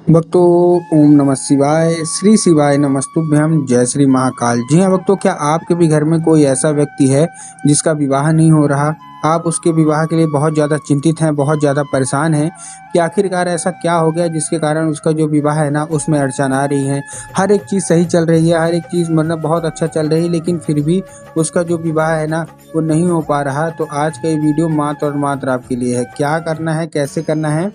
भक्तों, ओम नमः शिवाय। श्री शिवाय नमस्तुभ्यम। जय श्री महाकाल। जी हाँ भक्तों, क्या आपके भी घर में कोई ऐसा व्यक्ति है जिसका विवाह नहीं हो रहा? आप उसके विवाह के लिए बहुत ज़्यादा चिंतित हैं, बहुत ज़्यादा परेशान हैं कि आखिरकार ऐसा क्या हो गया जिसके कारण उसका जो विवाह है ना उसमें अड़चन आ रही है। हर एक चीज़ सही चल रही है, हर एक चीज़ मतलब बहुत अच्छा चल रही है, लेकिन फिर भी उसका जो विवाह है ना वो नहीं हो पा रहा। तो आज का ये वीडियो मात्र और मात्र आपके लिए है। क्या करना है, कैसे करना है,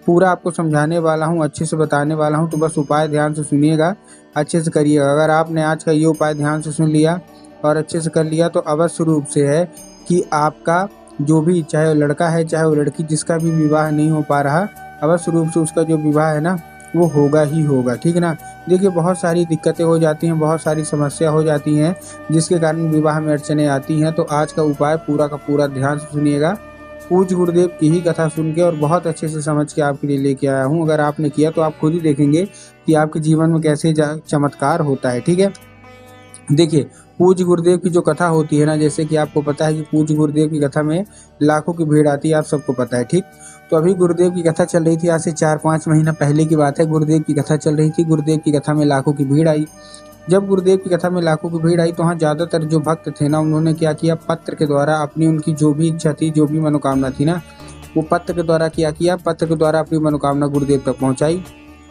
पूरा आपको समझाने वाला हूँ, अच्छे से बताने वाला हूँ। तो बस उपाय ध्यान से सुनिएगा, अच्छे से करिएगा। अगर आपने आज का ये उपाय ध्यान से सुन लिया और अच्छे से कर लिया तो अवश्य रूप से है कि आपका जो भी, चाहे वो लड़का है चाहे वो लड़की, जिसका भी विवाह नहीं हो पा रहा, अवश्य रूप से उसका जो विवाह है ना वो होगा ही होगा। ठीक है ना। देखिए, बहुत सारी दिक्कतें हो जाती हैं, बहुत सारी समस्या हो जाती हैं जिसके कारण विवाह में अड़चनें आती हैं। तो आज का उपाय पूरा का पूरा ध्यान से सुनिएगा। पूज्य गुरुदेव की ही कथा सुन के और बहुत अच्छे से समझ के आपके लिए लेके आया हूँ। अगर आपने किया तो आप खुद ही देखेंगे कि आपके जीवन में कैसे चमत्कार होता है। ठीक है। देखिए, पूज्य गुरुदेव की जो कथा होती है ना, जैसे कि आपको पता है कि पूज्य गुरुदेव की कथा में लाखों की भीड़ आती है, आप सबको पता है। ठीक। तो अभी गुरुदेव की कथा चल रही थी, आज से 4-5 महीना पहले की बात है। गुरुदेव की कथा चल रही थी, गुरुदेव की कथा में लाखों की भीड़ आई। जब गुरुदेव की कथा में लाखों की भीड़ आई तो वहाँ ज़्यादातर जो भक्त थे ना, उन्होंने क्या किया, पत्र के द्वारा अपनी, उनकी जो भी इच्छा थी, जो भी मनोकामना थी ना, वो पत्र के द्वारा क्या किया, पत्र के द्वारा अपनी मनोकामना गुरुदेव तक पहुँचाई।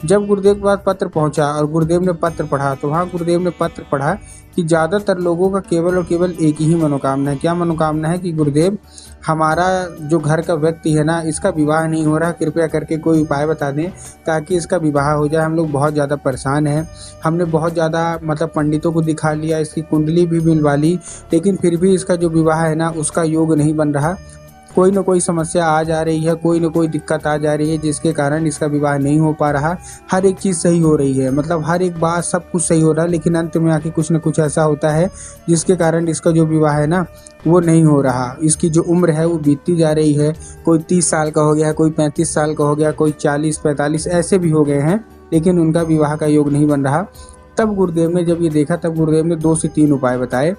जब गुरुदेव के पास पत्र पहुंचा और गुरुदेव ने पत्र पढ़ा तो वहाँ गुरुदेव ने पत्र पढ़ा कि ज़्यादातर लोगों का केवल और केवल एक ही मनोकामना है। क्या मनोकामना है? कि गुरुदेव, हमारा जो घर का व्यक्ति है ना, इसका विवाह नहीं हो रहा, कृपया करके कोई उपाय बता दें ताकि इसका विवाह हो जाए। हम लोग बहुत ज़्यादा परेशान हैं, हमने बहुत ज़्यादा मतलब पंडितों को दिखा लिया, इसकी कुंडली भी मिलवा ली, लेकिन फिर भी इसका जो विवाह है ना उसका योग नहीं बन रहा। कोई ना कोई समस्या आ जा रही है, कोई ना कोई दिक्कत आ जा रही है जिसके कारण इसका विवाह नहीं हो पा रहा। हर एक चीज़ सही हो रही है, मतलब हर एक बात सब कुछ सही हो रहा है, लेकिन अंत में आके कुछ ना कुछ ऐसा होता है जिसके कारण इसका जो विवाह है ना वो नहीं हो रहा। इसकी जो उम्र है वो बीतती जा रही है। कोई 30 साल का हो गया, कोई 35 साल का हो गया, कोई 40-45 ऐसे भी हो गए हैं, लेकिन उनका विवाह का योग नहीं बन रहा। तब गुरुदेव ने जब ये देखा, तब गुरुदेव ने 2 से 3 उपाय बताए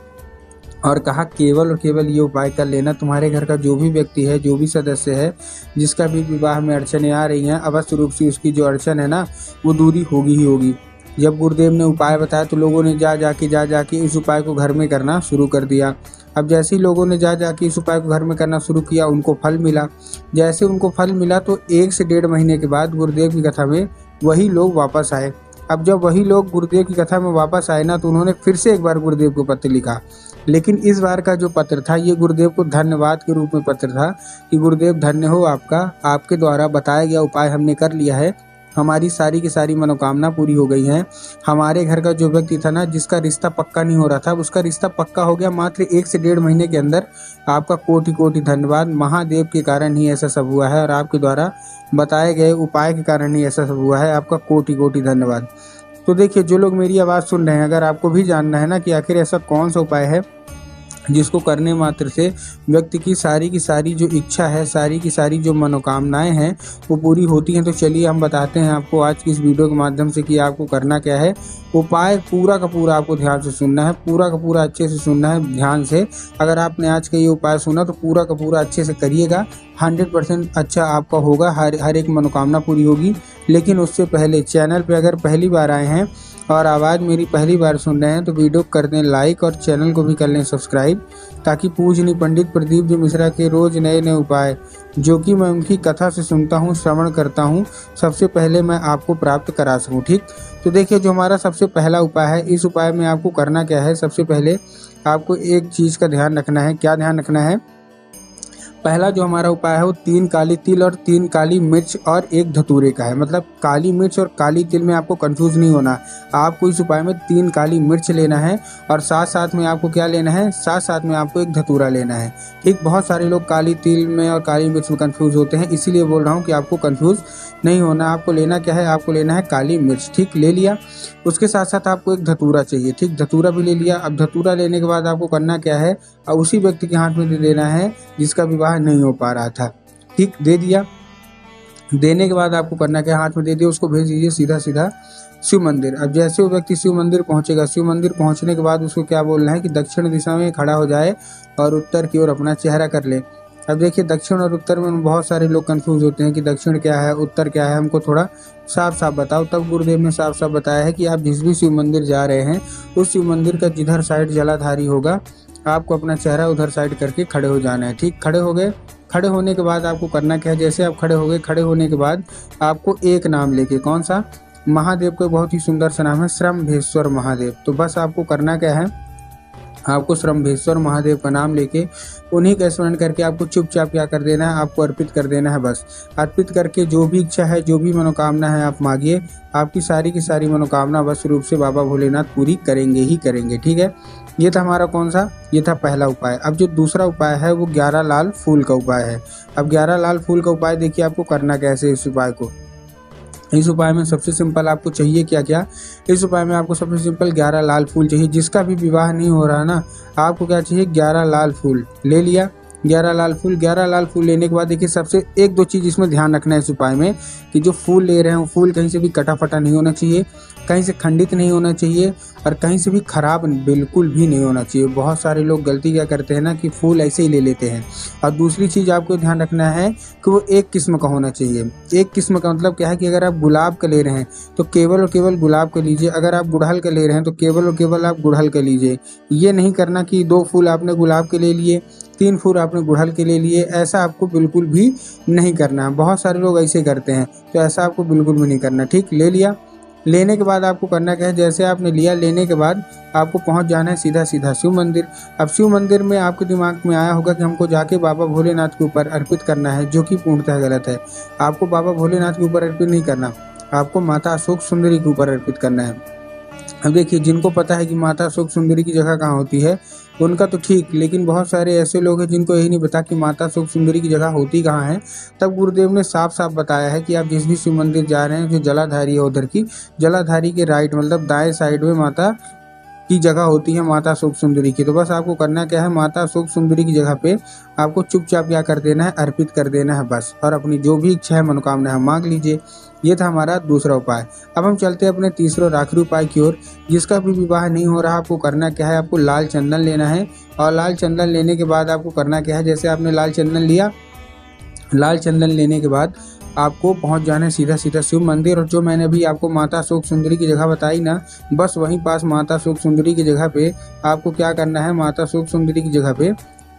और कहा, केवल और केवल ये उपाय कर लेना, तुम्हारे घर का जो भी व्यक्ति है, जो भी सदस्य है, जिसका भी विवाह में अड़चनें आ रही हैं, अवश्य रूप से उसकी जो अड़चन है ना वो दूरी होगी ही होगी। जब गुरुदेव ने उपाय बताया तो लोगों ने जा जाके इस उपाय को घर में करना शुरू कर दिया। अब जैसे ही लोगों ने जा जाके इस उपाय को घर में करना शुरू किया, उनको फल मिला। जैसे उनको फल मिला तो 1 से 1.5 महीने के बाद गुरुदेव की कथा में वही लोग वापस आए। अब जब वही लोग गुरुदेव की कथा में वापस आए ना, तो उन्होंने फिर से एक बार गुरुदेव को पत्र लिखा, लेकिन इस बार का जो पत्र था ये गुरुदेव को धन्यवाद के रूप में पत्र था कि गुरुदेव धन्य हो आपका, आपके द्वारा बताया गया उपाय हमने कर लिया है, हमारी सारी की सारी मनोकामना पूरी हो गई हैं। हमारे घर का जो व्यक्ति था ना, जिसका रिश्ता पक्का नहीं हो रहा था, उसका रिश्ता पक्का हो गया मात्र 1 से 1.5 महीने के अंदर। आपका कोटि कोटि धन्यवाद। महादेव के कारण ही ऐसा सब हुआ है और आपके द्वारा बताए गए उपाय के कारण ही ऐसा सब हुआ है। आपका कोटि कोटि धन्यवाद। तो देखिए, जो लोग मेरी आवाज़ सुन रहे हैं, अगर आपको भी जानना है ना कि आखिर ऐसा कौन सा उपाय है जिसको करने मात्र से व्यक्ति की सारी जो इच्छा है, सारी की सारी जो मनोकामनाएं हैं वो पूरी होती हैं, तो चलिए हम बताते हैं आपको आज की इस वीडियो के माध्यम से कि आपको करना क्या है। उपाय पूरा का पूरा आपको ध्यान से सुनना है, पूरा का पूरा अच्छे से सुनना है ध्यान से। अगर आपने आज का ये उपाय सुना तो पूरा का पूरा अच्छे से करिएगा, 100% अच्छा आपका होगा, हर एक मनोकामना पूरी होगी। लेकिन उससे पहले चैनल पर अगर पहली बार आए हैं और आवाज़ मेरी पहली बार सुन रहे हैं तो वीडियो को कर दें लाइक और चैनल को भी कर लें सब्सक्राइब, ताकि पूजनीय पंडित प्रदीप जी मिश्रा के रोज़ नए नए उपाय जो कि मैं उनकी कथा से सुनता हूँ, श्रवण करता हूँ, सबसे पहले मैं आपको प्राप्त करा सकूँ। ठीक। तो देखिए, जो हमारा सबसे पहला उपाय है, इस उपाय में आपको करना क्या है, सबसे पहले आपको एक चीज़ का ध्यान रखना है। क्या ध्यान रखना है? पहला जो हमारा उपाय है वो 3 काली तिल और 3 काली मिर्च और 1 धतूरे का है। मतलब काली मिर्च और काली तिल में आपको कंफ्यूज नहीं होना। आपको इस उपाय में 3 काली मिर्च लेना है और साथ साथ में आपको क्या लेना है, साथ साथ में आपको 1 धतूरा लेना है। ठीक। बहुत सारे लोग काली तिल में और काली मिर्च में कंफ्यूज होते हैं, इसीलिए बोल रहा हूँ कि आपको कंफ्यूज नहीं होना। आपको लेना क्या है? आपको लेना है काली मिर्च। ठीक, ले लिया। उसके साथ साथ आपको 1 धतूरा चाहिए। ठीक, धतूरा भी ले लिया। अब धतूरा लेने के बाद आपको करना क्या है, अब उसी व्यक्ति के हाथ में दे देना है जिसका विवाह नहीं हो पा रहा था। ठीक, दे दिया। देने के बाद आपको करना क्या, हाथ में दे दिया, उसको भेज दीजिए सीधा सीधा शिव मंदिर। अब जैसे वो व्यक्ति शिव मंदिर पहुंचेगा, शिव मंदिर पहुंचने के बाद उसको क्या बोलना है कि दक्षिण दिशा में खड़ा हो जाए और उत्तर की ओर अपना चेहरा कर ले। अब देखिए दक्षिण और उत्तर में बहुत सारे लोग कंफ्यूज होते हैं कि दक्षिण क्या है, उत्तर क्या है, हमको थोड़ा साफ साफ बताओ। तब गुरुदेव ने साफ साफ बताया है कि आप जिस भी शिव मंदिर जा रहे हैं उस शिव मंदिर का जिधर साइड जलाधारी होगा आपको अपना चेहरा उधर साइड करके खड़े हो जाना है। ठीक, खड़े हो गए। खड़े होने के बाद आपको करना क्या है, जैसे आप खड़े हो गए, खड़े होने के बाद आपको एक नाम लेके, कौन सा, महादेव का बहुत ही सुंदर सा नाम है श्रम्भेश्वर महादेव। तो बस आपको करना क्या है, आपको श्रम्भेश्वर महादेव का नाम लेके उन्हीं का स्मरण करके आपको चुपचाप क्या कर देना है, आपको अर्पित कर देना है। बस अर्पित करके जो भी इच्छा है, जो भी मनोकामना है आप मांगिए, आपकी सारी की सारी मनोकामना बस रूप से बाबा भोलेनाथ पूरी करेंगे ही करेंगे। ठीक है, ये था हमारा कौन सा, ये था पहला उपाय। अब जो दूसरा उपाय है वो 11 लाल फूल का उपाय है। अब 11 लाल फूल का उपाय देखिए आपको करना कैसे इस उपाय को। इस उपाय में सबसे सिंपल आपको चाहिए क्या क्या, इस उपाय में आपको सबसे सिंपल 11 लाल फूल चाहिए। जिसका भी विवाह नहीं हो रहा ना, आपको क्या चाहिए, 11 लाल फूल ले लिया। 11 लाल फूल, 11 लाल फूल लेने के बाद देखिए सबसे एक दो चीज़ इसमें ध्यान रखना है इस उपाय में, कि जो फूल ले रहे हैं वो फूल कहीं से भी कटा फटा नहीं होना चाहिए, कहीं से खंडित नहीं होना चाहिए, और कहीं से भी खराब बिल्कुल भी नहीं होना चाहिए। बहुत सारे लोग गलती क्या करते हैं ना कि फूल ऐसे ही ले लेते हैं। और दूसरी चीज़ आपको ध्यान रखना है कि वो एक किस्म का होना चाहिए। एक किस्म का मतलब क्या है कि अगर आप गुलाब का ले रहे हैं तो केवल और केवल गुलाब का लीजिए, अगर आप गुड़हल का ले रहे हैं तो केवल और केवल आप गुड़हल का लीजिए। ये नहीं करना कि 2 फूल आपने गुलाब के ले लिए, 3 फूल आपने गुड़हल के ले लिए, ऐसा आपको बिल्कुल भी नहीं करना है। बहुत सारे लोग ऐसे करते हैं, तो ऐसा आपको बिल्कुल भी नहीं करना। ठीक, ले लिया। लेने के बाद आपको करना क्या है, जैसे आपने लिया, लेने के बाद आपको पहुंच जाना है सीधा सीधा शिव मंदिर। अब शिव मंदिर में आपके दिमाग में आया होगा कि हमको जाके बाबा भोलेनाथ के ऊपर अर्पित करना है, जो कि पूर्णतः गलत है। आपको बाबा भोलेनाथ के ऊपर अर्पित नहीं करना, आपको माता अशोक सुंदरी के ऊपर अर्पित करना है। अब देखिए जिनको पता है कि माता अशोक सुंदरी की जगह कहाँ होती है उनका तो ठीक, लेकिन बहुत सारे ऐसे लोग हैं जिनको यही नहीं पता कि माता अशोक सुंदरी की जगह होती कहाँ है। तब गुरुदेव ने साफ साफ बताया है कि आप जिस भी शिव मंदिर जा रहे हैं, जो जलाधारी है उधर की जलाधारी के राइट मतलब दाएं साइड में माता की जगह होती है माता अशोक सुंदरी की। तो बस आपको करना क्या है, माता अशोक सुंदरी की जगह पे आपको चुपचाप क्या कर देना है, अर्पित कर देना है बस, और अपनी जो भी इच्छा है मनोकामना है मांग लीजिए। ये था हमारा दूसरा उपाय। अब हम चलते हैं अपने तीसरे और आखिरी उपाय की ओर। जिसका भी विवाह नहीं हो रहा, आपको करना क्या है, आपको लाल चंदन लेना है। और लाल चंदन लेने के बाद आपको करना क्या है, जैसे आपने लाल चंदन लिया, लाल चंदन लेने के बाद आपको पहुंच जाना है सीधा सीधा शिव मंदिर। और जो मैंने अभी आपको माता अशोक सुंदरी की जगह बताई ना, बस वहीं पास माता अशोक सुंदरी की जगह पे आपको क्या करना है, माता अशोक सुंदरी की जगह पे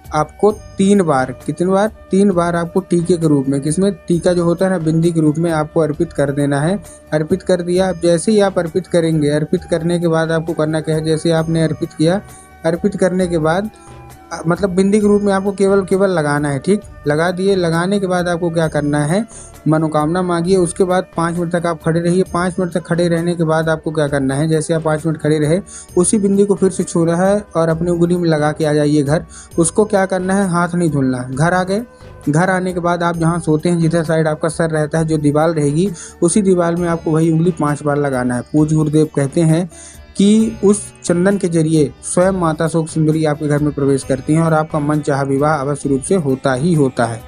आपको 3 बार, कितने बार, 3 बार आपको टीके के रूप में, किसमें, टीका जो होता है ना बिंदी के रूप में, आपको अर्पित कर देना है। अर्पित कर दिया। अब जैसे ही आप अर्पित करेंगे, अर्पित करने के बाद आपको करना क्या है, जैसे आपने अर्पित किया, अर्पित करने के बाद मतलब बिंदी के रूप में आपको केवल लगाना है। ठीक, लगा दिए। लगाने के बाद आपको क्या करना है, मनोकामना मांगिए। उसके बाद 5 मिनट तक आप खड़े रहिए। 5 मिनट तक खड़े रहने के बाद आपको क्या करना है, जैसे आप 5 मिनट खड़े रहे, उसी बिंदी को फिर से छूना है और अपनी उंगली में लगा के आ जाइए घर। उसको क्या करना है, हाथ नहीं धुलना। घर आ गए, घर आने के बाद आप जहाँ सोते हैं, जिधर साइड आपका सर रहता है, जो दीवार रहेगी, उसी दीवार में आपको वही उंगली 5 बार लगाना है। पूज्य गुरुदेव कहते हैं कि उस चंदन के जरिए स्वयं माता अशोक सुंदरी आपके घर में प्रवेश करती हैं और आपका मन चाहा विवाह अवश्य रूप से होता ही होता है।